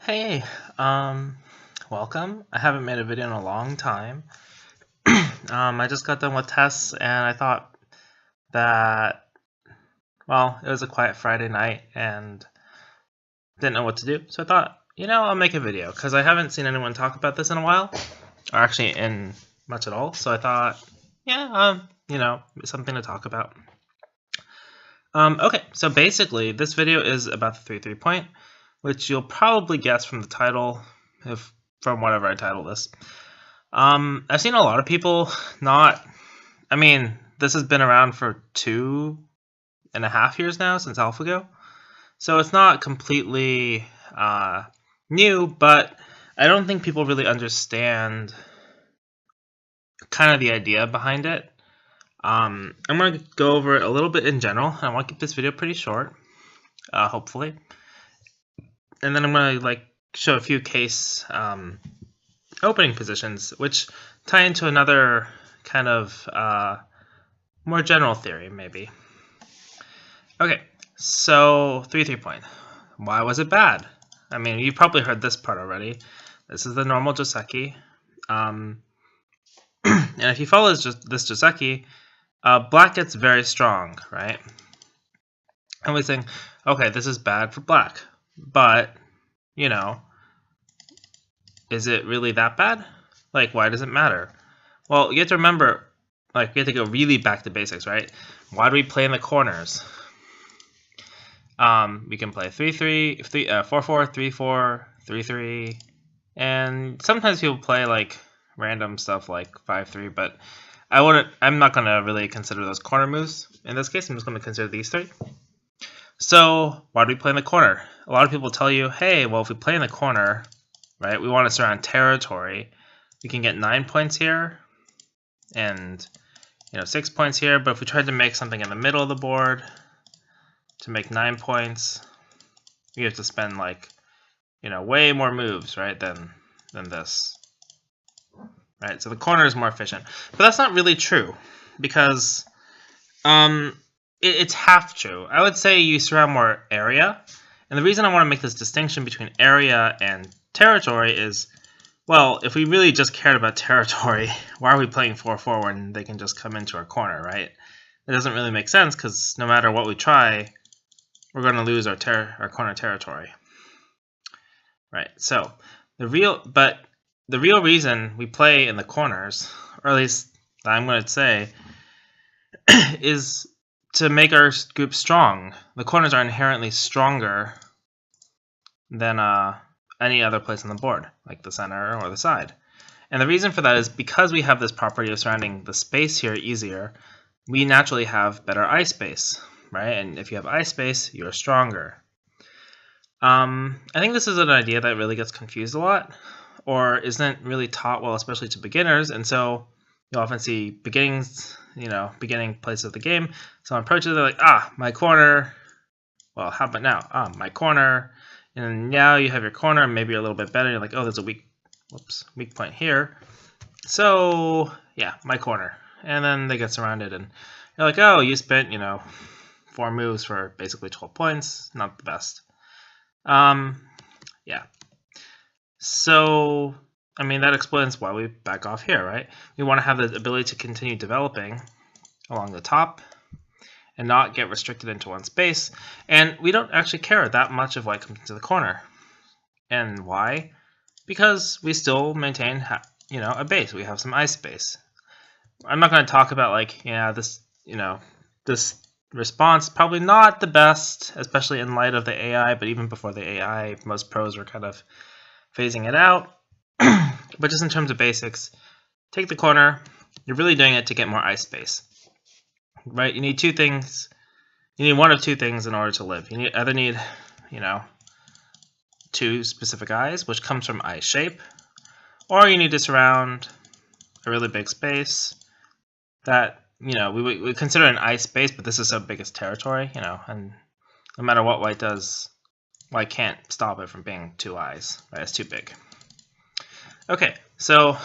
Hey, welcome. I haven't made a video in a long time. I just got done with tests and I thought that, well, it was a quiet Friday night and didn't know what to do. So I thought, I'll make a video because I haven't seen anyone talk about this in a while, or actually in much at all. So I thought, something to talk about. Okay, so basically this video is about the 3-3 point, which you'll probably guess from the title, from whatever I title this. I've seen a lot of people this has been around for 2.5 years now since AlphaGo. So it's not completely new, but I don't think people really understand kind of the idea behind it. I'm going to go over it a little bit in general. I want to keep this video pretty short, hopefully. And then I'm going to show a few case opening positions, which tie into another kind of more general theory, maybe. Okay, so 3-3 point. Why was it bad? I mean, you've probably heard this part already. This is the normal Joseki. And if you follow this Joseki, black gets very strong, right? And we think, okay, this is bad for black. But, is it really that bad? Why does it matter? Well, you have to remember, we have to go really back to basics, right? Why do we play in the corners? We can play 3-3, 4-4, 3-4, 3-3, and sometimes people play random stuff like 5-3, but I'm not gonna really consider those corner moves. In this case, I'm just gonna consider these three. So why do we play in the corner? A lot of people tell you, hey, well, if we play in the corner, right, we want to surround territory. We can get 9 points here and 6 points here, but if we tried to make something in the middle of the board to make 9 points, we have to spend way more moves, right, than this. Right? So the corner is more efficient. But that's not really true, because it's half true. I would say you surround more area. And the reason I want to make this distinction between area and territory is, well, if we really just cared about territory, why are we playing 4-4 when they can just come into our corner, right? It doesn't really make sense, because no matter what we try, we're going to lose our corner territory. Right, so the real reason we play in the corners, or at least I'm going to say, is to make our group strong. The corners are inherently stronger than any other place on the board, like the center or the side. And the reason for that is because we have this property of surrounding the space here easier, we naturally have better eye space, right? And if you have eye space, you're stronger. I think this is an idea that really gets confused a lot, or isn't really taught well, especially to beginners. And so you'll often see beginning places of the game. Someone approaches, they're like, my corner. Well, how about now? My corner. And now you have your corner, and maybe you're a little bit better. You're like, oh, there's a weak point here. So yeah, my corner. And then they get surrounded, and you're like, oh, you spent 4 moves for basically 12 points. Not the best. Yeah. So that explains why we back off here, right? We want to have the ability to continue developing along the top and not get restricted into one space. And we don't actually care that much of what comes into the corner. And why? Because we still maintain, a base. We have some ice space. I'm not going to talk about this response, probably not the best, especially in light of the AI, but even before the AI, most pros were kind of phasing it out. But just in terms of basics, take the corner. You're really doing it to get more ice space, right? You need 2 things. You need one of 2 things in order to live. You either need 2 specific eyes, which comes from eye shape, or you need to surround a really big space that we consider an ice space, but this is so big as territory, and no matter what white does, white can't stop it from being 2 eyes, right? It's too big. Okay, so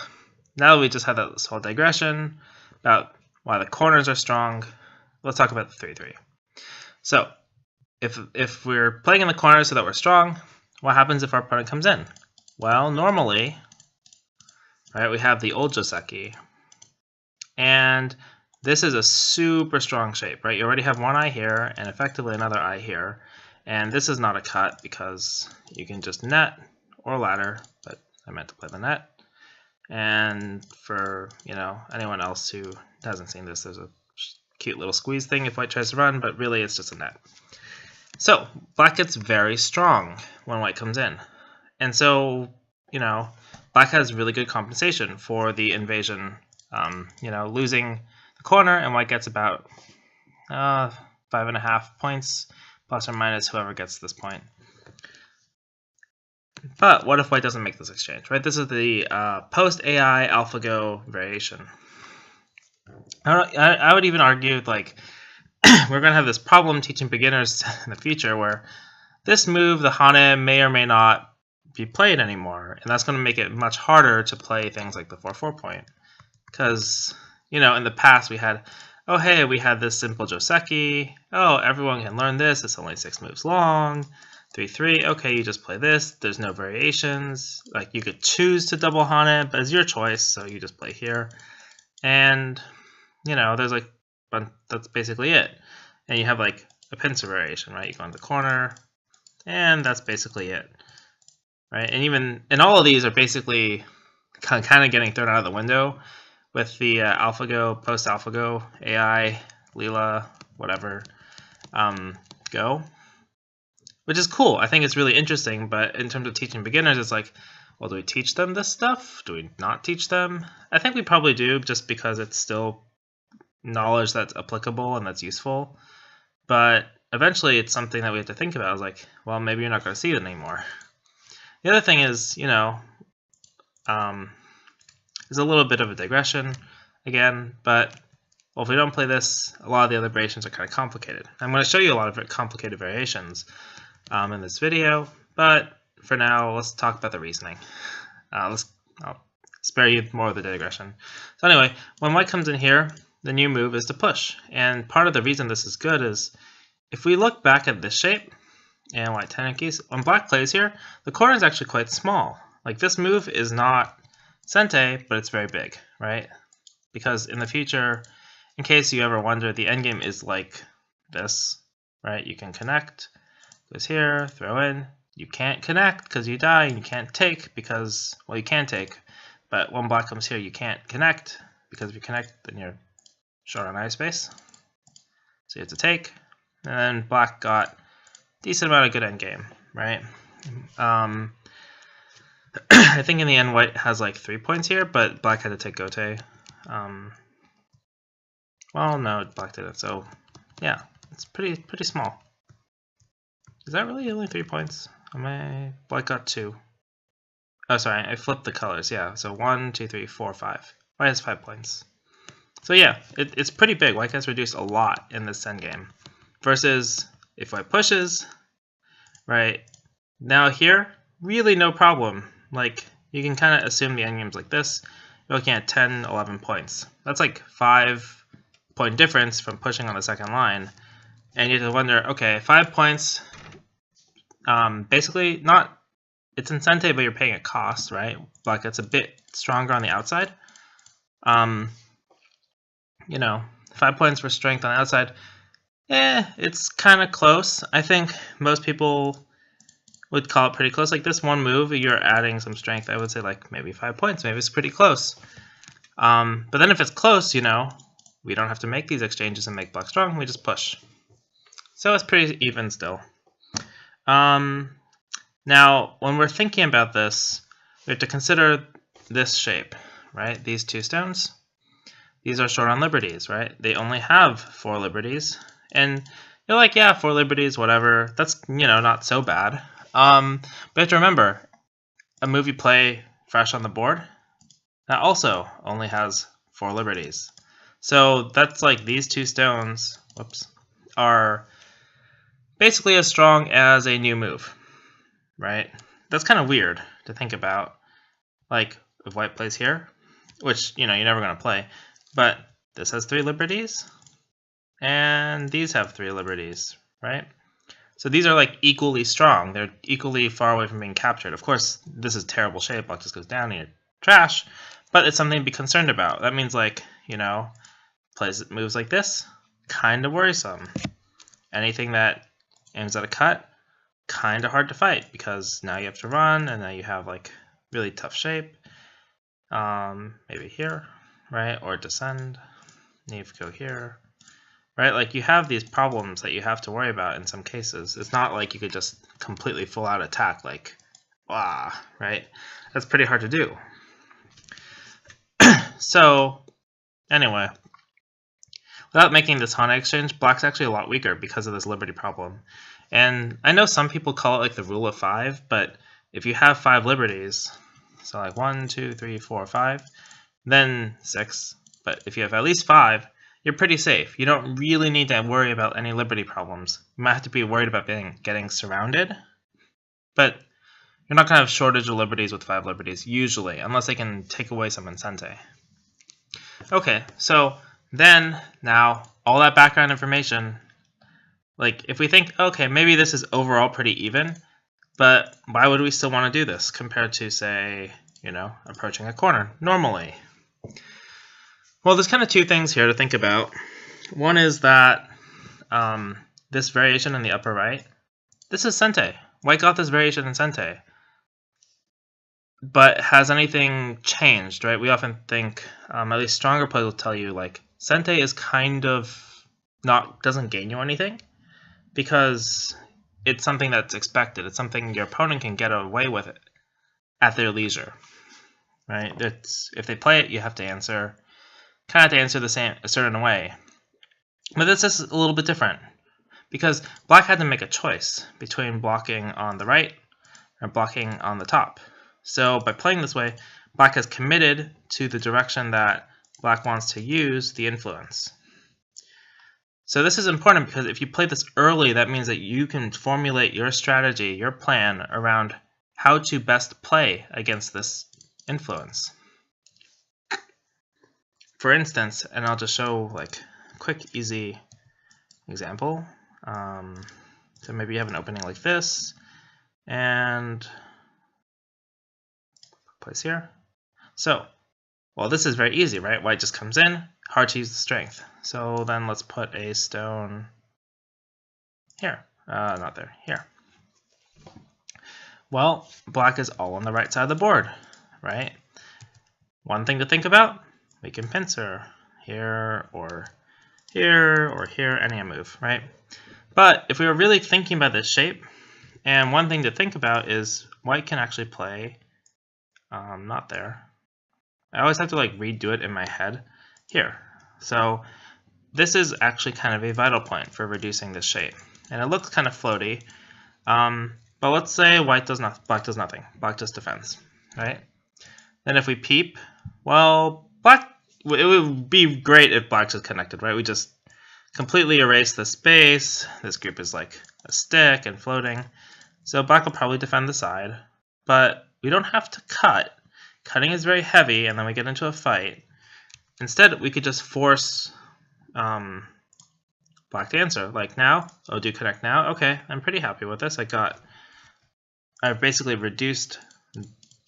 now that we just had this whole digression about why the corners are strong, let's talk about the 3-3. So if we're playing in the corners so that we're strong, what happens if our opponent comes in? Well, normally, right, we have the old Joseki, and this is a super strong shape, right? You already have one eye here and effectively another eye here, and this is not a cut because you can just net or ladder, but I meant to play the net. And for, you know, anyone else who hasn't seen this, there's a cute little squeeze thing if white tries to run, but really it's just a net. So black gets very strong when white comes in. And so, you know, black has really good compensation for the invasion, you know, losing the corner, and white gets about 5.5 points, plus or minus whoever gets this point. But what if white doesn't make this exchange, right? This is the post-AI AlphaGo variation. I would even argue, like, we're going to have this problem teaching beginners in the future where this move, the Hane, may or may not be played anymore. And that's going to make it much harder to play things like the 4-4 point. Because, you know, in the past we had, oh, hey, we had this simple Joseki. Oh, everyone can learn this. It's only 6 moves long. 3-3, okay, you just play this. There's no variations. Like, you could choose to double Hane, but it's your choice, so you just play here. And, you know, there's like, that's basically it. And you have like a pincer variation, right? You go in the corner, and that's basically it, right? And even, and all of these are basically kind of getting thrown out of the window with the AlphaGo, post-AlphaGo, AI, Leela, whatever, Go. Which is cool. I think it's really interesting, but in terms of teaching beginners, it's like, well, do we teach them this stuff? Do we not teach them? I think we probably do, just because it's still knowledge that's applicable and that's useful. But eventually it's something that we have to think about. It's like, well, maybe you're not going to see it anymore. The other thing is, you know, there's a little bit of a digression again, but well, if we don't play this, a lot of the other variations are kind of complicated. I'm going to show you a lot of complicated variations in this video, but for now, let's talk about the reasoning. I'll spare you more of the digression. So anyway, when white comes in here, the new move is to push. And part of the reason this is good is if we look back at this shape, and white 10 keys, when black plays here, the corner is actually quite small. Like, this move is not Sente, but it's very big, right? Because in the future, in case you ever wonder, the endgame is like this, right? You can connect, goes here, throw in. You can't connect because you die, and you can't take because, well, you can take, but when black comes here, you can't connect, because if you connect, then you're short on eye space. So you have to take, and then black got decent amount of good endgame, right? I think in the end, white has like 3 points here, but black had to take Gote. Well, no, black didn't. So, yeah, it's pretty small. Is that really only 3 points? Black got 2. Oh, sorry, I flipped the colors. Yeah, so 1, 2, 3, 4, 5. White has 5 points. So yeah, it's pretty big. White gets reduced a lot in this endgame. Versus if white pushes, right? Now here, really no problem. Like, you can kind of assume the endgame's like this. You're looking at 10, 11 points. That's like 5-point difference from pushing on the second line. And you have to wonder, okay, 5 points, basically not, it's in Sente, but you're paying a cost, right? Black gets a bit stronger on the outside. You know, 5 points for strength on the outside. It's kind of close. I think most people would call it pretty close. Like, this one move, you're adding some strength. I would say like maybe 5 points. Maybe it's pretty close. But then if it's close, you know, we don't have to make these exchanges and make black strong. We just push. So it's pretty even still. Now, when we're thinking about this, we have to consider this shape, right? These 2 stones. These are short on liberties, right? They only have 4 liberties. And you're like, yeah, 4 liberties, whatever. That's, you know, not so bad. But you have to remember, a move you play fresh on the board, that also only has 4 liberties. So that's like these 2 stones, whoops, are basically as strong as a new move, right? That's kind of weird to think about. Like, if white plays here, which, you know, you're never going to play, but this has 3 liberties, and these have 3 liberties, right? So these are like equally strong. They're equally far away from being captured. Of course, this is terrible shape. Black just goes down and you're trash, but it's something to be concerned about. That means like, you know, plays moves like this, kind of worrisome. Anything that aims at a cut, kind of hard to fight because now you have to run and now you have like really tough shape. Maybe here, right? Or descend. Need to go here, right? Like you have these problems that you have to worry about in some cases. It's not like you could just completely full out attack like, wow, right? That's pretty hard to do. So anyway, without making this Hana exchange, Black's actually a lot weaker because of this liberty problem. And I know some people call it like the rule of 5, but if you have 5 liberties, so like 1, 2, 3, 4, 5, then 6, but if you have at least 5, you're pretty safe. You don't really need to worry about any liberty problems. You might have to be worried about getting surrounded, but you're not going to have shortage of liberties with 5 liberties, usually, unless they can take away some Incente. Okay, so then, now, all that background information, like, if we think, okay, maybe this is overall pretty even, but why would we still want to do this compared to, say, you know, approaching a corner normally? Well, there's kind of 2 things here to think about. One is that this variation in the upper right, this is Sente. White got this variation in Sente. But has anything changed, right? We often think, at least stronger players will tell you, like, Sente is kind of doesn't gain you anything because it's something that's expected. It's something your opponent can get away with it at their leisure, right? If they play it, you have to answer, kind of have to answer a certain way. But this is a little bit different because Black had to make a choice between blocking on the right or blocking on the top. So by playing this way, Black has committed to the direction that Black wants to use the influence. So this is important because if you play this early, that means that you can formulate your strategy, your plan around how to best play against this influence. For instance, and I'll just show like a quick, easy example. So maybe you have an opening like this, and place here. So, well, this is very easy, right? White just comes in, hard to use the strength. So then let's put a stone here. Not there, here. Well, Black is all on the right side of the board, right? One thing to think about, we can pincer here or here or here, any move, right? But if we were really thinking about this shape, and one thing to think about is White can actually play not there. I always have to like redo it in my head here. So this is actually kind of a vital point for reducing this shape. And it looks kind of floaty. But let's say Black does nothing. Black just defends, right? Then if we peep, well, it would be great if Black just connected, right? We just completely erase the space. This group is like a stick and floating. So Black will probably defend the side, but we don't have to cut. Cutting is very heavy, and then we get into a fight. Instead, we could just force Black to answer. Like now, oh, do connect now? Okay, I'm pretty happy with this. I've basically reduced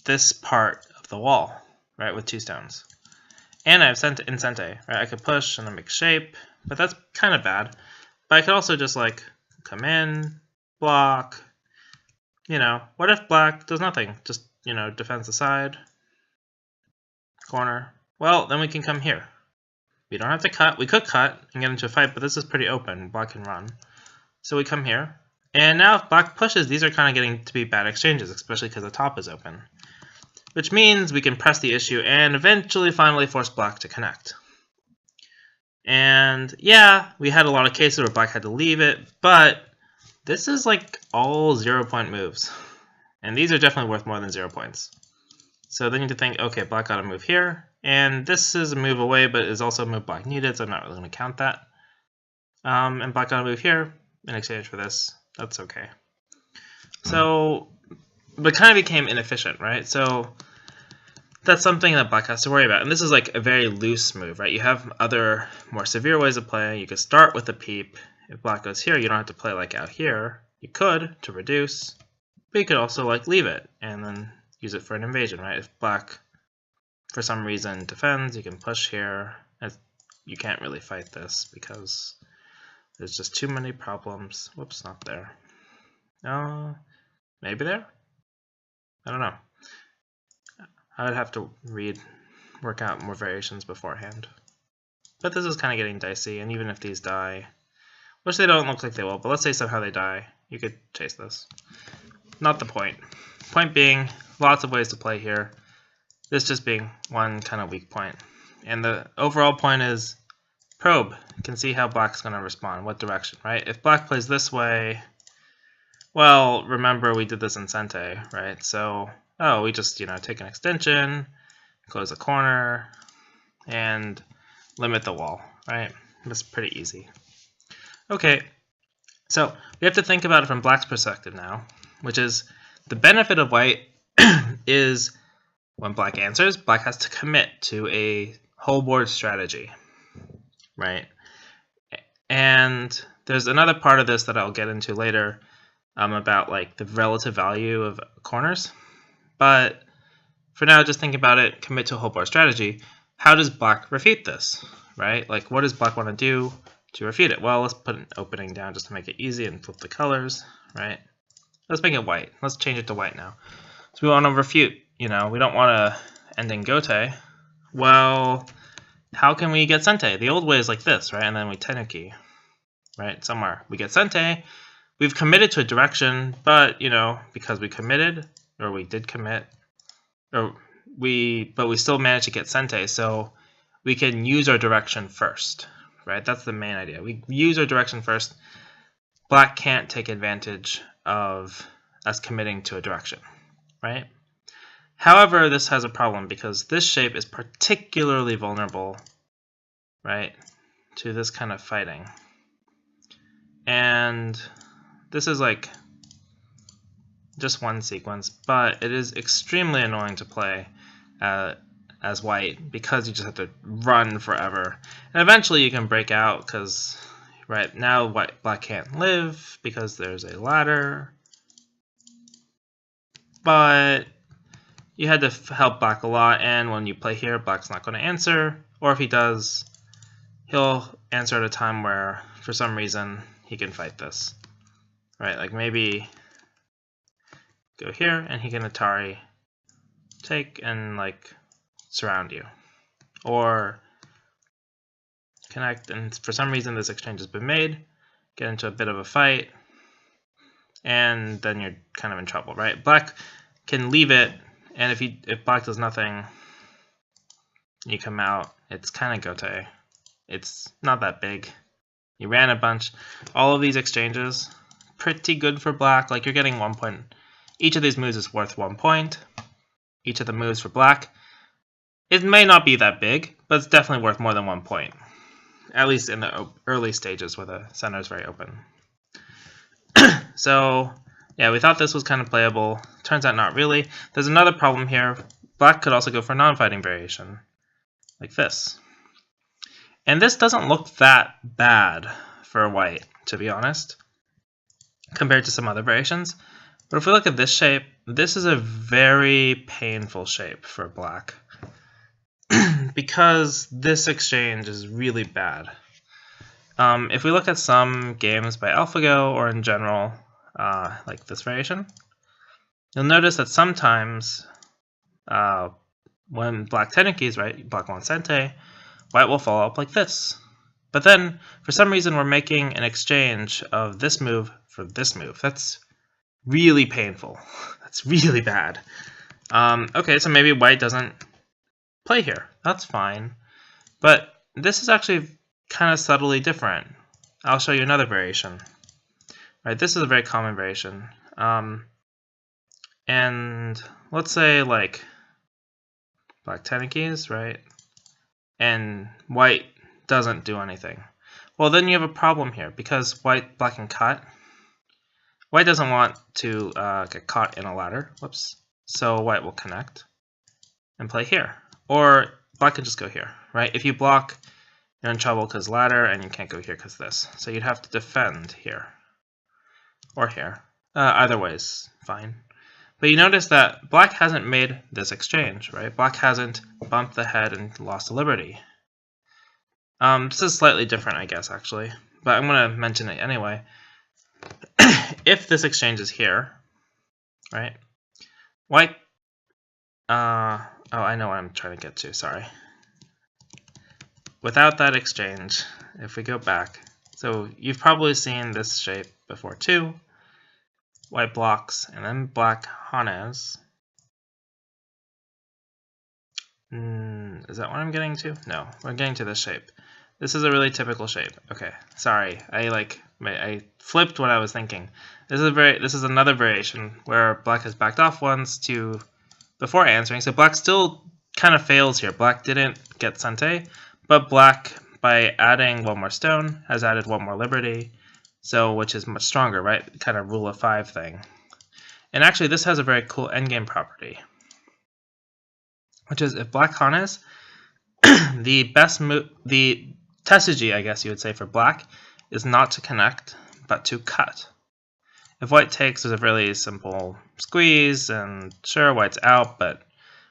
this part of the wall, right, with 2 stones. And I've sent Incente, right? I could push and then make shape, but that's kind of bad. But I could also just like come in, block. You know, what if Black does nothing? Just, you know, defends the side, corner. Well, then we can come here. We don't have to cut. We could cut and get into a fight, but this is pretty open. Black can run. So we come here. And now if Black pushes, these are kind of getting to be bad exchanges, especially because the top is open. Which means we can press the issue and eventually finally force Black to connect. And yeah, we had a lot of cases where Black had to leave it, but this is like all 0-point moves. And these are definitely worth more than 0 points. So then you need to think, okay, Black got to move here. And this is a move away, but is also a move Black needed, so I'm not really going to count that. And Black got to move here in exchange for this. That's okay. So, but kind of became inefficient, right? So that's something that Black has to worry about. And this is like a very loose move, right? You have other more severe ways of playing. You could start with a peep. If Black goes here, you don't have to play like out here. You could to reduce, but you could also like leave it and then use it for an invasion, right? If black for some reason defends, you can push here. You can't really fight this because there's just too many problems. Whoops, not there. Maybe there? I don't know. I would have to work out more variations beforehand. But this is kind of getting dicey, and even if these die, which they don't look like they will, but let's say somehow they die, you could chase this. Not the point. Point being, lots of ways to play here. This just being one kind of weak point. And the overall point is probe. You can see how black's going to respond, what direction, right? If black plays this way, well, remember we did this in Sente, right? So, we just, take an extension, close a corner, and limit the wall, right? That's pretty easy. Okay, so we have to think about it from black's perspective now, which is the benefit of white is when black answers, black has to commit to a whole board strategy, right? And there's another part of this that I'll get into later about like the relative value of corners. But for now, just think about it, commit to a whole board strategy. How does black refute this, right? Like what does black want to do to refute it? Well, let's put an opening down just to make it easy and flip the colors, right? Let's make it white. Let's change it to white now. So we want to refute, we don't want to end in Gote. Well, how can we get Sente? The old way is like this, right? And then we Tenuki, right? Somewhere. We get Sente. We've committed to a direction, but, because we committed, or we did commit, but we still managed to get Sente, so we can use our direction first, right? That's the main idea. We use our direction first. Black can't take advantage of us committing to a direction, right? However, this has a problem because this shape is particularly vulnerable, right, to this kind of fighting. And this is like just one sequence, but it is extremely annoying to play as white because you just have to run forever. And eventually you can break out because right now black can't live because there's a ladder. But you had to help black a lot, and when you play here, black's not going to answer, or if he does, he'll answer at a time where for some reason he can fight this. Right, like maybe go here and he can Atari take and like surround you, or connect, and for some reason this exchange has been made, get into a bit of a fight, and then you're kind of in trouble, right? Black can leave it, and if black does nothing, you come out, it's kind of Gote. It's not that big. You ran a bunch. All of these exchanges, pretty good for black. Like you're getting 1 point. Each of these moves is worth 1 point. Each of the moves for black, it may not be that big, but it's definitely worth more than 1 point. At least in the early stages where the center is very open. So yeah, we thought this was kind of playable. Turns out not really. There's another problem here. Black could also go for non-fighting variation, like this. And this doesn't look that bad for white, to be honest, compared to some other variations. But if we look at this shape, this is a very painful shape for black because this exchange is really bad. If we look at some games by AlphaGo or in general, like this variation, you'll notice that sometimes when black Tenukis, right, black wants Sente, white will follow up like this. But then, for some reason, we're making an exchange of this move for this move. That's really painful. That's really bad. Okay, so maybe white doesn't play here. That's fine. But this is actually kind of subtly different. I'll show you another variation. Right, this is a very common variation. And let's say like black Tenukis, right? And white doesn't do anything. Well, then you have a problem here because black can cut. White doesn't want to get caught in a ladder. Whoops. So white will connect and play here. Or black can just go here, right? If you block, you're in trouble because ladder, and you can't go here because this. So you'd have to defend here. or here. Either way is fine. But you notice that black hasn't made this exchange, right? Black hasn't bumped the head and lost the liberty. This is slightly different, I guess, actually. But I'm going to mention it anyway. If this exchange is here, right? White... oh, I know what I'm trying to get to, sorry. Without that exchange, if we go back, so you've probably seen this shape before too. White blocks, and then black hanes. Is that what I'm getting to? No, we're getting to this shape. This is a really typical shape. Okay, sorry, I flipped what I was thinking. This is another variation where black has backed off once to before answering. So black still kind of fails here. Black didn't get Sente, but black, by adding one more stone, has added one more liberty. So, which is much stronger, right? Kind of rule of 5 thing. And actually, this has a very cool endgame property, which is if black hanes, the best move, the tesuji, I guess you would say, for black is not to connect, but to cut. If white takes, there's a really simple squeeze, and sure, white's out, but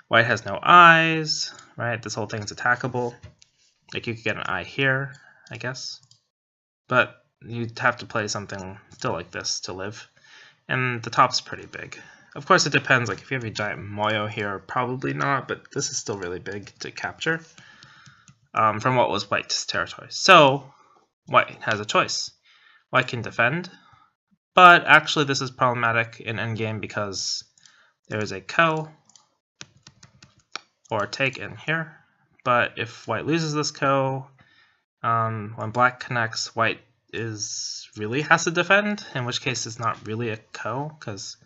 white has no eyes, right? This whole thing's attackable. Like, you could get an eye here, I guess. But you'd have to play something still like this to live. And the top's pretty big. Of course, it depends. Like, if you have a giant moyo here, probably not, but this is still really big to capture from what was white's territory. So, white has a choice. White can defend, but actually this is problematic in endgame because there is a ko or take in here. But if white loses this ko, when black connects, white really has to defend, in which case it's not really a ko, because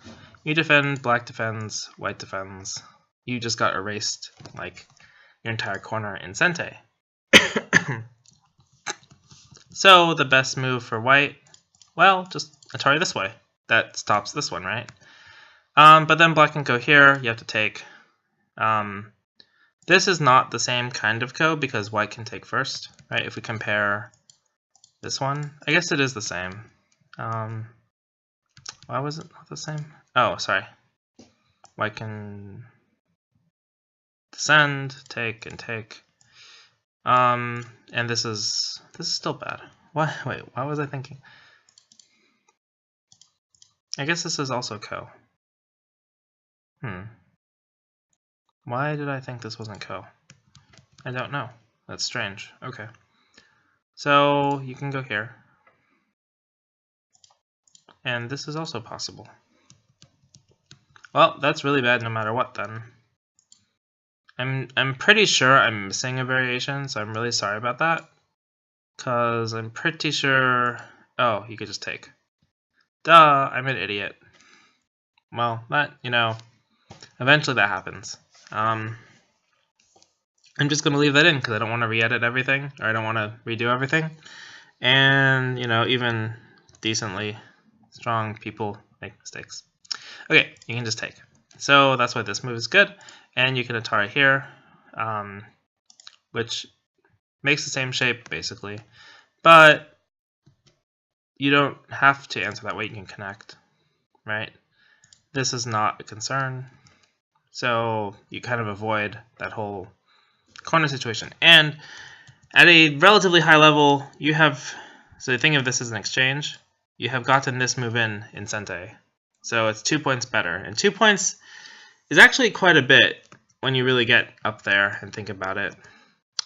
you defend, black defends, white defends. You just got erased, like, your entire corner in Sente. So the best move for white, well, just Atari this way. That stops this one, right? But then black can go here, you have to take. This is not the same kind of ko because white can take first, right? If we compare this one, I guess it is the same. Why was it not the same? Oh, sorry. White can descend, take, and take. And this is still bad. Why? Wait, why was I thinking? I guess this is also ko. Why did I think this wasn't ko? I don't know. That's strange. Okay. So you can go here. And this is also possible. Well, that's really bad no matter what then. I'm pretty sure I'm missing a variation, so I'm really sorry about that. Cause I'm pretty sure oh, you could just take. Duh, I'm an idiot. Well, that, eventually that happens. I'm just going to leave that in because I don't want to re-edit everything, or I don't want to redo everything. And, even decently strong people make mistakes. Okay, you can just take. So that's why this move is good. And you can Atari here, which makes the same shape, basically. But you don't have to answer that way. You can connect, right? This is not a concern. So you kind of avoid that whole corner situation. And at a relatively high level, you have, so think of this as an exchange, you have gotten this move in Sente. So it's 2 points better. And 2 points is actually quite a bit when you really get up there and think about it.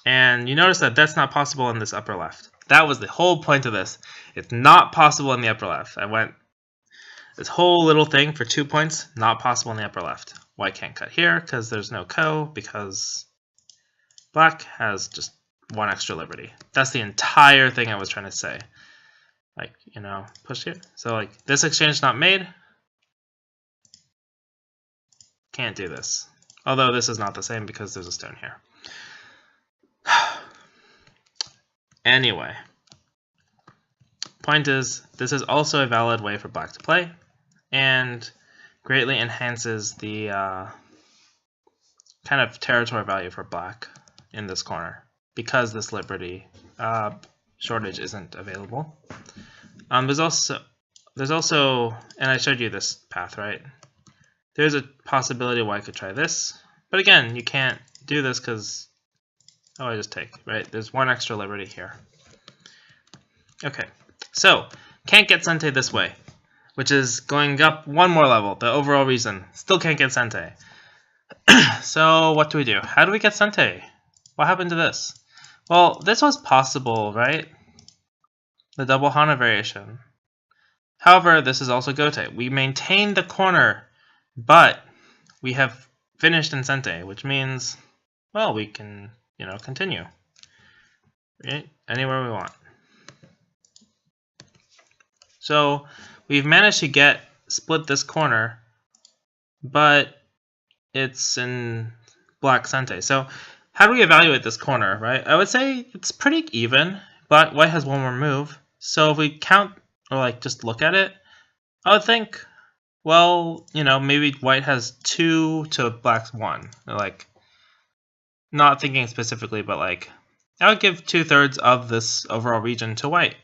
And you notice that that's not possible in this upper left. That was the whole point of this. It's not possible in the upper left. I went this whole little thing for 2 points, not possible in the upper left. White can't cut here because there's no ko, because black has just one extra liberty. That's the entire thing I was trying to say. Like, push here. So like this exchange not made. Can't do this. Although this is not the same because there's a stone here. Anyway, point is, this is also a valid way for black to play, and greatly enhances the kind of territory value for black in this corner, because this liberty shortage isn't available. There's also there's also, and I showed you this path, right? There's a possibility why I could try this, but again, you can't do this because, oh, I just take, right? There's one extra liberty here. Okay, so can't get Sente this way, which is going up one more level, the overall reason. Still can't get Sente. So what do we do? How do we get Sente? What happened to this? Well, this was possible, right? The double Hana variation. However, this is also Gote. We maintain the corner, but we have finished in Sente, which means, well, we can, continue. Right? Anywhere we want. So we've managed to split this corner, but it's in black Sente. So how do we evaluate this corner, right? I would say it's pretty even. White has one more move. So if we count or just look at it, I would think, well, maybe white has 2 to black's 1. Not thinking specifically, but I would give 2/3 of this overall region to white.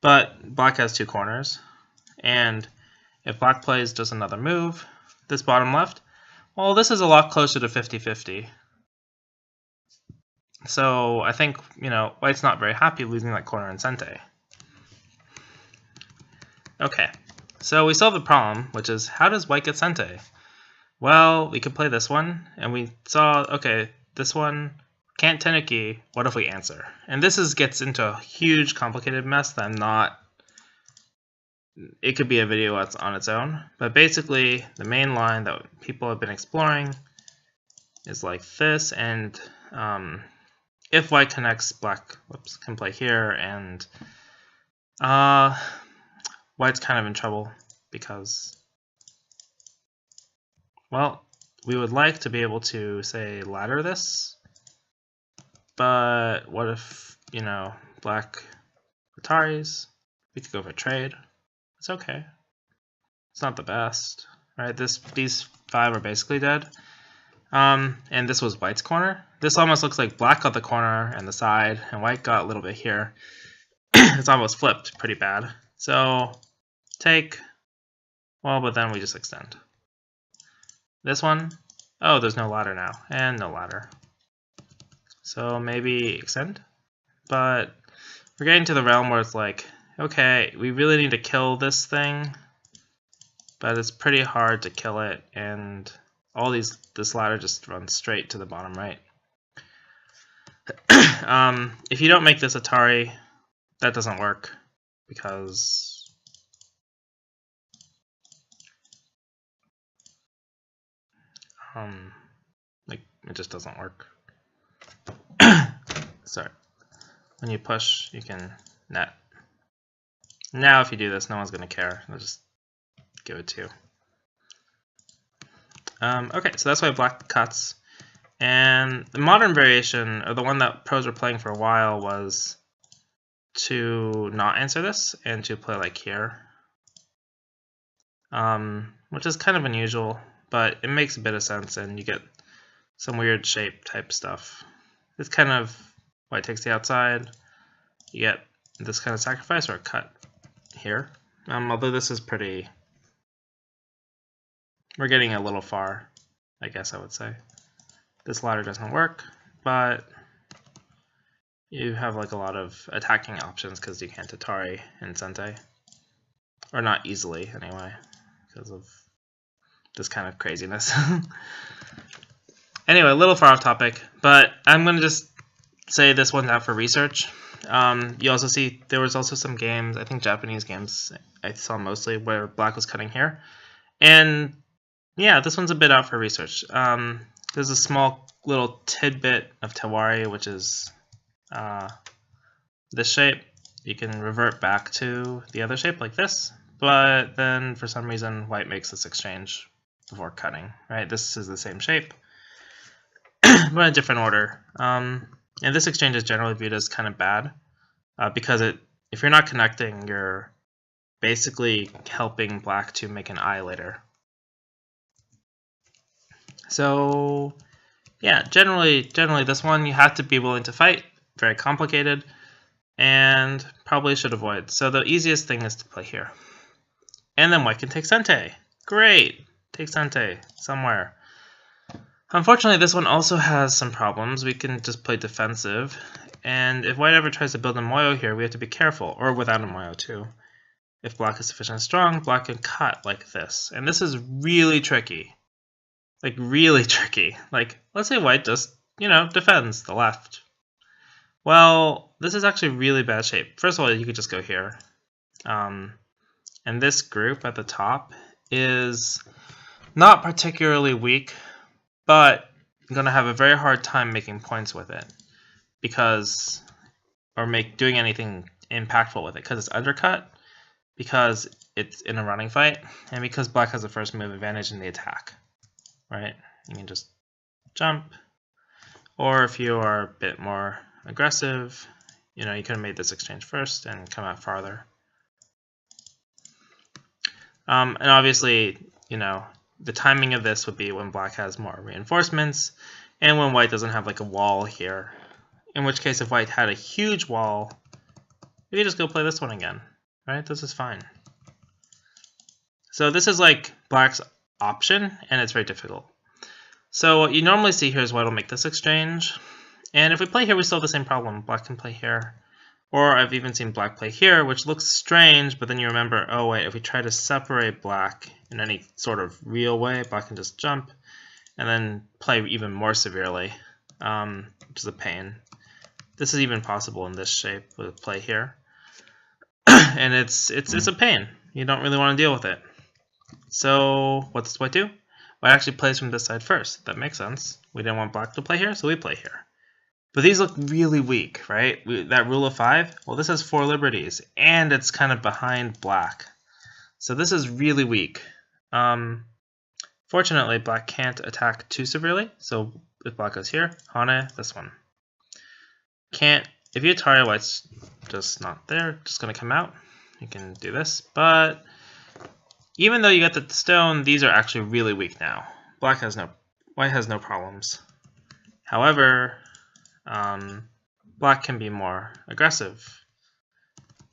But black has 2 corners. And if black plays just another move, this bottom left, well, this is a lot closer to 50-50. So I think, white's not very happy losing that corner in Sente. Okay, so we solved the problem, which is how does white get Sente? Well, we could play this one, and we saw, okay, this one can't Tenuki, what if we answer? And this gets into a huge complicated mess that I'm not, it could be a video on its own, but basically the main line that people have been exploring is like this, and if white connects, black can play here, and white's kind of in trouble because, well, we would like to be able to, say, ladder this, but what if, black Ataris, we could go for trade. It's okay. It's not the best, right? These 5 are basically dead. And this was white's corner. This almost looks like black got the corner and the side, and white got a little bit here. It's almost flipped pretty bad. So take, well, but then we just extend. This one, oh, there's no ladder now, and no ladder. So maybe extend, but we're getting to the realm where it's like, okay, we really need to kill this thing, but it's pretty hard to kill it, and this ladder just runs straight to the bottom right. If you don't make this Atari, that doesn't work because it just doesn't work. Sorry. When you push, you can net. Now if you do this, no one's going to care. They'll just give it to you. Okay, so that's why black cuts. And the modern variation, or the one that pros were playing for a while, was to not answer this and to play like here. Which is kind of unusual, but it makes a bit of sense, and you get some weird shape type stuff. It's kind of white takes the outside. You get this kind of sacrifice or a cut here. Although this is pretty, we're getting a little far, I guess I would say. This ladder doesn't work, but you have a lot of attacking options because you can't Atari in Sente. Or not easily, anyway, because of this kind of craziness. Anyway, a little far off topic, but I'm going to just say this one's out for research. You also see there was also some games, I think Japanese games I saw mostly, where black was cutting here. And yeah, this one's a bit out for research. There's a small little tidbit of Tawari, which is this shape. You can revert back to the other shape like this, but then for some reason white makes this exchange before cutting, right? This is the same shape, but in a different order. And this exchange is generally viewed as kind of bad because if you're not connecting, you're basically helping black to make an eye later. So yeah, generally this one you have to be willing to fight. Very complicated, and probably should avoid. So the easiest thing is to play here. And then white can take Sente. Great! Take Sente somewhere. Unfortunately, this one also has some problems. We can just play defensive. And if white ever tries to build a Moyo here, we have to be careful. Or without a Moyo too. If black is sufficiently strong, black can cut like this. And this is really tricky. Like, really tricky. Like, let's say white just, defends the left. Well, this is actually really bad shape. First of all, you could just go here. And this group at the top is not particularly weak, but I'm going to have a very hard time making points with it. Doing anything impactful with it. Because it's undercut, because it's in a running fight, and because black has the first move advantage in the attack. Right? You can just jump, or if you are a bit more aggressive, you could have made this exchange first and come out farther. And obviously, the timing of this would be when black has more reinforcements, and when white doesn't have like a wall here. In which case, if white had a huge wall, we could just go play this one again, right? This is fine. So this is like black's option, and it's very difficult. So what you normally see here is white will make this exchange, and if we play here, we still have the same problem. Black can play here, or I've even seen black play here, which looks strange, but then you remember, oh wait, if we try to separate black in any sort of real way, black can just jump, and then play even more severely, which is a pain. This is even possible in this shape with play here, and it's a pain. You don't really want to deal with it. So what does white do? White actually plays from this side first. That makes sense. We didn't want black to play here, so we play here. But these look really weak, right? That rule of 5, well, this has 4 liberties, and it's kind of behind black. So this is really weak. Fortunately, black can't attack too severely, so if black goes here, Hane, this one. Can't, if you Atari, white's just not there, just going to come out. You can do this, but even though you get the stone, these are actually really weak now. White has no problems. However, black can be more aggressive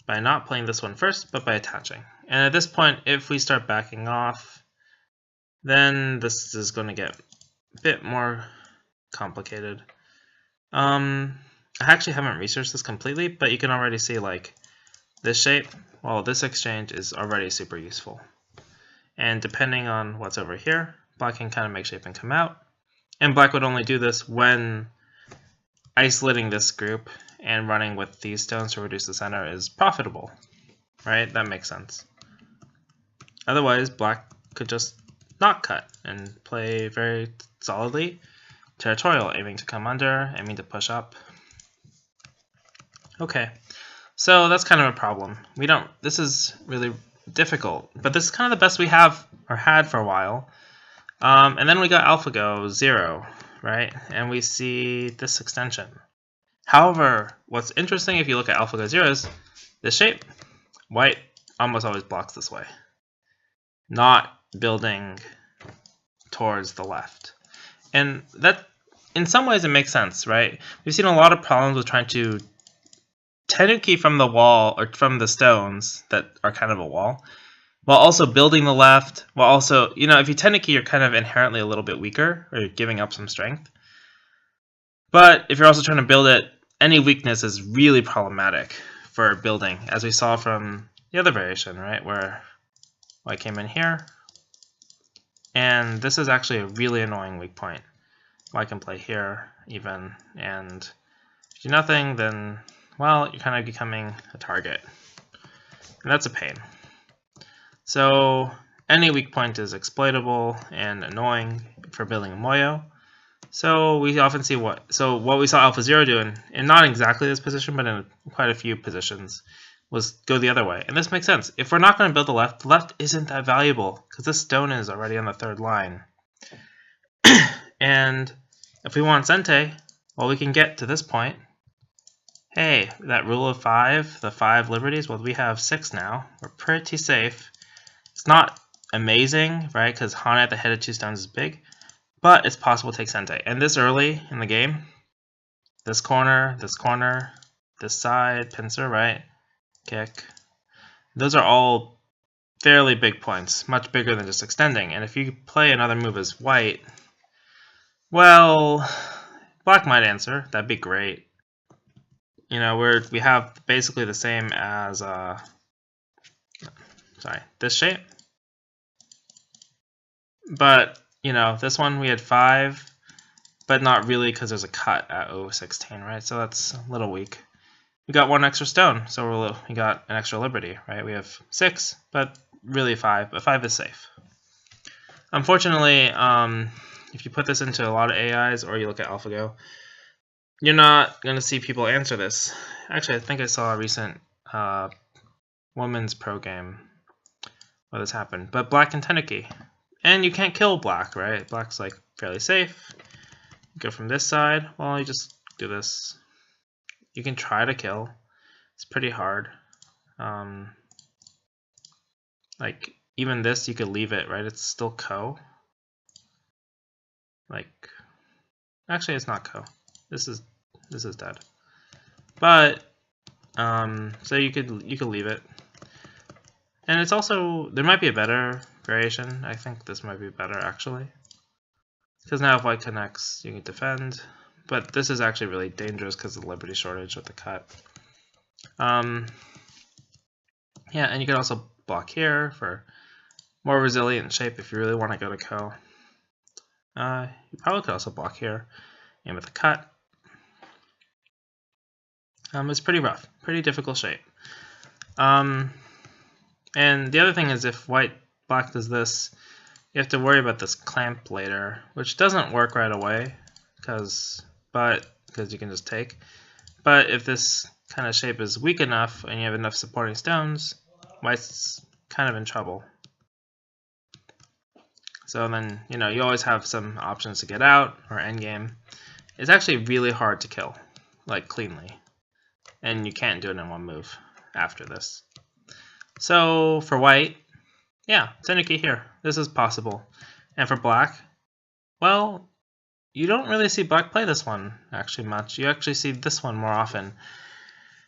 by not playing this one first, but by attaching. And at this point, if we start backing off, then this is going to get a bit more complicated. I actually haven't researched this completely, but you can already see like this shape. Well, this exchange is already super useful. And depending on what's over here, black can kind of make shape and come out. And black would only do this when isolating this group and running with these stones to reduce the center is profitable, right? That makes sense. Otherwise, black could just not cut and play very solidly territorial, aiming to come under, aiming to push up. Okay, so that's kind of a problem. This is really difficult, but this is kind of the best we have or had for a while. And then we got AlphaGo 0, right? And we see this extension. However, what's interesting if you look at AlphaGo 0 is this shape. White almost always blocks this way, not building towards the left. And that, in some ways, it makes sense, right? We've seen a lot of problems with trying to tenuki from the wall or from the stones that are kind of a wall, while also building the left, while also, if you tenuki, you're kind of inherently a little bit weaker, or you're giving up some strength. But if you're also trying to build it, any weakness is really problematic for building, as we saw from the other variation, right, where white came in here, and this is actually a really annoying weak point. White can play here, even, and if you do nothing, then, well, you're kind of becoming a target. And that's a pain. So any weak point is exploitable and annoying for building a Moyo. So we often see what we saw AlphaZero do in not exactly this position, but in quite a few positions, was go the other way. And this makes sense. If we're not going to build the left isn't that valuable because this stone is already on the 3rd line. And if we want Sente, well, we can get to this point. Hey, that rule of 5, the 5 liberties, well, we have 6 now. We're pretty safe. It's not amazing, right, because Hane at the head of 2 stones is big, but it's possible to take Sente. And this early in the game, this corner, this side, pincer, right, kick, those are all fairly big points, much bigger than just extending. And if you play another move as white, well, black might answer. That'd be great. You know, we have basically the same as this shape. But you know, this one we had 5, but not really because there's a cut at 016, right? So that's a little weak. We got 1 extra stone, so we got an extra liberty, right? We have 6, but really 5. But 5 is safe. Unfortunately, if you put this into a lot of AIs or you look at AlphaGo, you're not going to see people answer this. Actually, I think I saw a recent women's pro game where this happened. But black can Tenuki. And you can't kill black, right? Black's like fairly safe. Go from this side. Well, you just do this. You can try to kill. It's pretty hard. Like even this, you could leave it, right? It's still Ko. Like, actually, it's not Ko. This is dead. But so you could leave it. And it's also, there might be a better variation. I think this might be better actually. Because now if white connects, you can defend. But this is actually really dangerous because of the liberty shortage with the cut. Yeah, and you could also block here for more resilient shape if you really want to go to Ko. You probably could also block here and with a cut. It's pretty rough, pretty difficult shape. And the other thing is if black does this, you have to worry about this clamp later, which doesn't work right away because you can just take. But if this kind of shape is weak enough and you have enough supporting stones, white's kind of in trouble. So then, you know, you always have some options to get out or endgame. It's actually really hard to kill, like cleanly. And you can't do it in one move after this. So for white, yeah, Tenuki here. This is possible. And for black, well, you don't really see black play this one actually much. You actually see this one more often.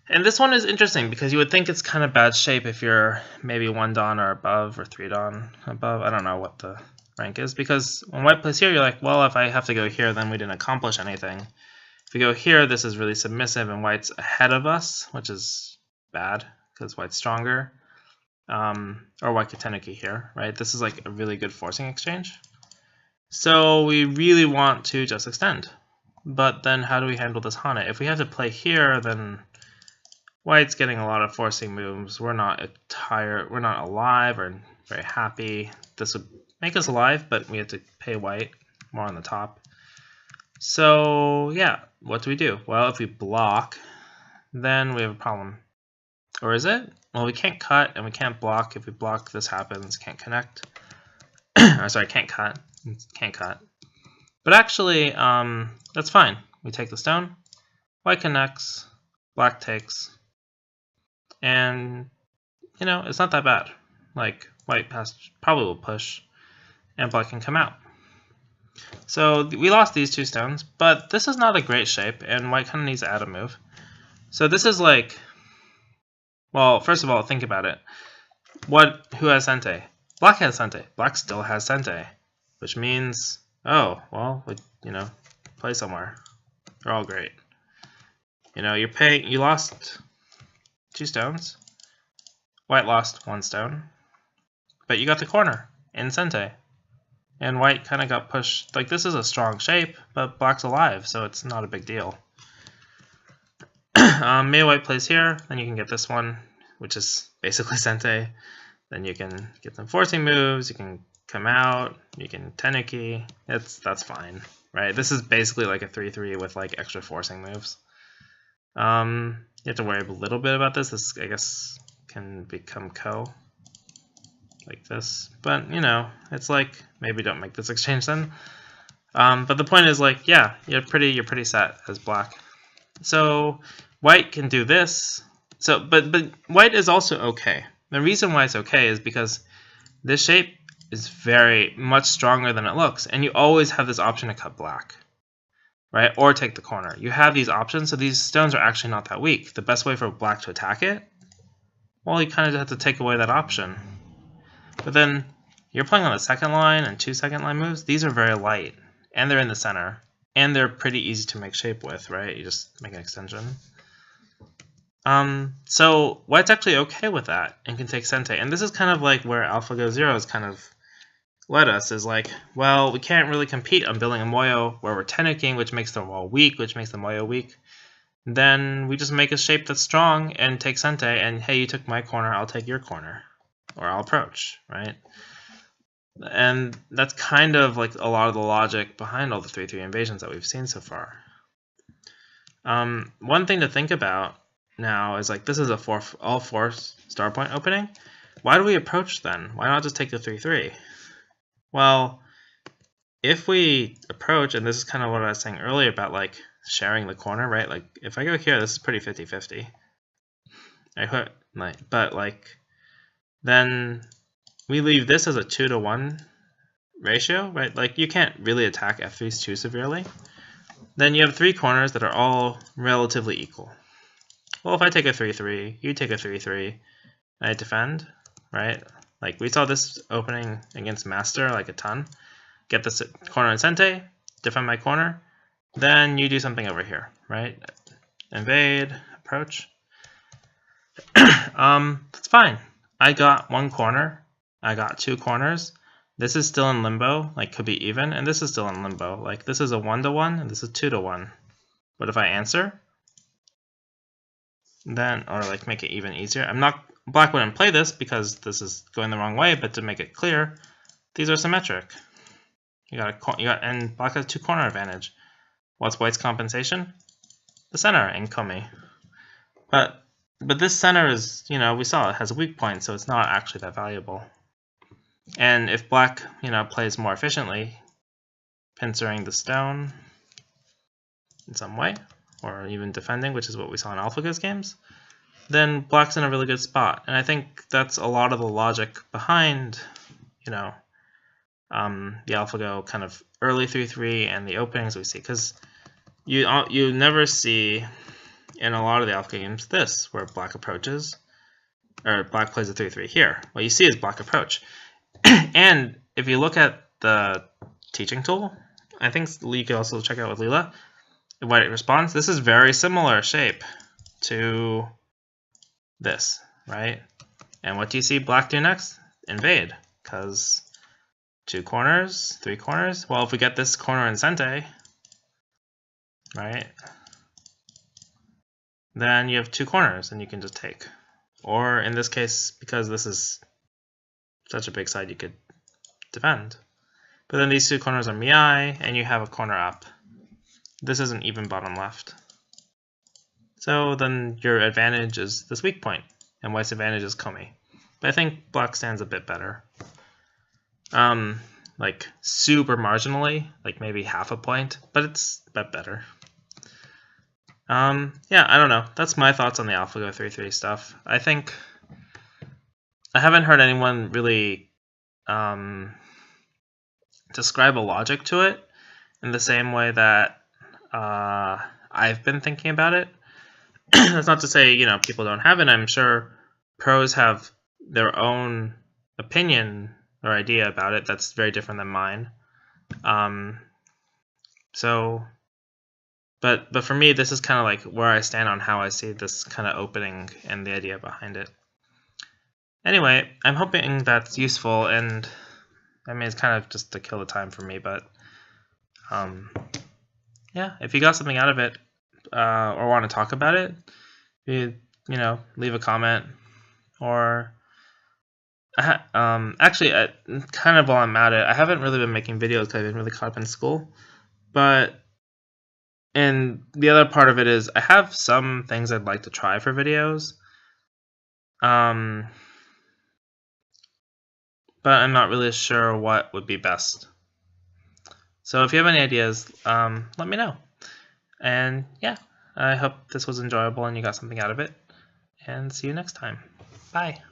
And this one is interesting because you would think it's kind of bad shape if you're maybe 1 Dan or above or 3 Dan above. I don't know what the rank is because when white plays here, you're like, well, if I have to go here, then we didn't accomplish anything. If we go here, this is really submissive and white's ahead of us, which is bad because white's stronger. Or white could Tenuki here, right? This is like a really good forcing exchange. So we really want to just extend. But then how do we handle this Hana? If we have to play here, then white's getting a lot of forcing moves. We're not alive or very happy. This would make us alive, but we have to pay white more on the top. So yeah, what do we do? Well, if we block, then we have a problem. Or is it? Well, we can't cut and we can't block. If we block, this happens. Can't connect. Sorry, can't cut. Can't cut. But actually, that's fine. We take the stone. White connects. Black takes. And, you know, it's not that bad. Like, white probably will push. And black can come out. So we lost these 2 stones. But this is not a great shape. And white kind of needs to add a move. So this is like... Well, first of all, think about it. Who has Sente? Black has Sente. Black still has Sente, which means, oh, well, you know, play somewhere. They're all great. You know, you lost 2 stones. White lost 1 stone, but you got the corner in Sente, and white kind of got pushed. Like this is a strong shape, but black's alive, so it's not a big deal. Maybe white plays here, then you can get this one, which is basically Sente. Then you can get some forcing moves, you can come out, you can Tenuki. That's fine, right? This is basically like a 3-3 with like extra forcing moves. You have to worry a little bit about this. This, I guess, can become Ko, like this. But, you know, it's like, maybe don't make this exchange then. But the point is like, yeah, you're pretty set as black. So white can do this. So, but white is also okay. The reason why it's okay is because this shape is very much stronger than it looks, and you always have this option to cut black, right? Or take the corner. You have these options, so these stones are actually not that weak. The best way for black to attack it, well, you kind of have to take away that option. But then you're playing on the second line and 2 second line moves. These are very light, and they're in the center, and they're pretty easy to make shape with, right? You just make an extension. So White's actually okay with that and can take Sente. And this is kind of like where AlphaGo Zero is kind of led us, is like, well, we can't really compete on building a Moyo where we're Tenuking, which makes the wall weak, which makes the Moyo weak. Then we just make a shape that's strong and take Sente, and hey, you took my corner, I'll take your corner. Or I'll approach, right? And that's kind of like a lot of the logic behind all the 3/3 invasions that we've seen so far. One thing to think about now is like, this is a all 4 star point opening. Why do we approach then? Why not just take the 3/3? Well, if we approach, and this is kind of what I was saying earlier about like sharing the corner, right? Like if I go here, this is pretty 50-50. But like then we leave this as a 2-to-1 ratio, right? Like you can't really attack f3s too severely. Then you have 3 corners that are all relatively equal. Well, if I take a 3/3, you take a 3/3, I defend, right? Like we saw this opening against Master like a ton. Get this corner in Sente, defend my corner, then you do something over here, right? Invade, approach. That's fine. I got 1 corner, I got 2 corners. This is still in limbo, like could be even, and this is still in limbo. Like this is a 1-to-1 and this is 2-to-1. But if I answer, then, or like make it even easier. Black wouldn't play this because this is going the wrong way, but to make it clear, these are symmetric. And Black has 2 corner advantage. What's White's compensation? The center in Komi. But this center is, we saw it has a weak point, so it's not actually that valuable. And if Black, plays more efficiently, pincering the stone in some way, or even defending, which is what we saw in AlphaGo's games, then Black's in a really good spot. And I think that's a lot of the logic behind, the AlphaGo kind of early 3/3 and the openings we see. Because you never see in a lot of the AlphaGo games this, where Black approaches, or Black plays a 3/3 here. What you see is Black approach. And if you look at the teaching tool, I think you can also check out with Leela, White responds. This is very similar shape to this, right? And what do you see Black do next? Invade, because 2 corners, 3 corners. Well, if we get this corner in Sente, right, then you have 2 corners and you can just take. Or in this case, because this is such a big side, you could defend. But then these 2 corners are Miai, and you have a corner up. This is an even bottom left. So then your advantage is this weak point, and White's advantage is Komi. But I think Black stands a bit better. Like super marginally, like maybe half a point, but it's a bit better. Yeah, I don't know. That's my thoughts on the AlphaGo 3/3 stuff. I think I haven't heard anyone really describe a logic to it in the same way that I've been thinking about it. That's not to say, people don't have it. I'm sure pros have their own opinion or idea about it that's very different than mine. But for me, this is kind of like where I stand on how I see this kind of opening and the idea behind it. Anyway, I'm hoping that's useful, and I mean, it's kind of just to kill the time for me, but yeah, if you got something out of it or want to talk about it, leave a comment. Or actually, kind of while I'm at it, I haven't really been making videos because I've been really caught up in school. And the other part of it is I have some things I'd like to try for videos. But I'm not really sure what would be best. So if you have any ideas, let me know. And yeah, I hope this was enjoyable and you got something out of it. And see you next time. Bye.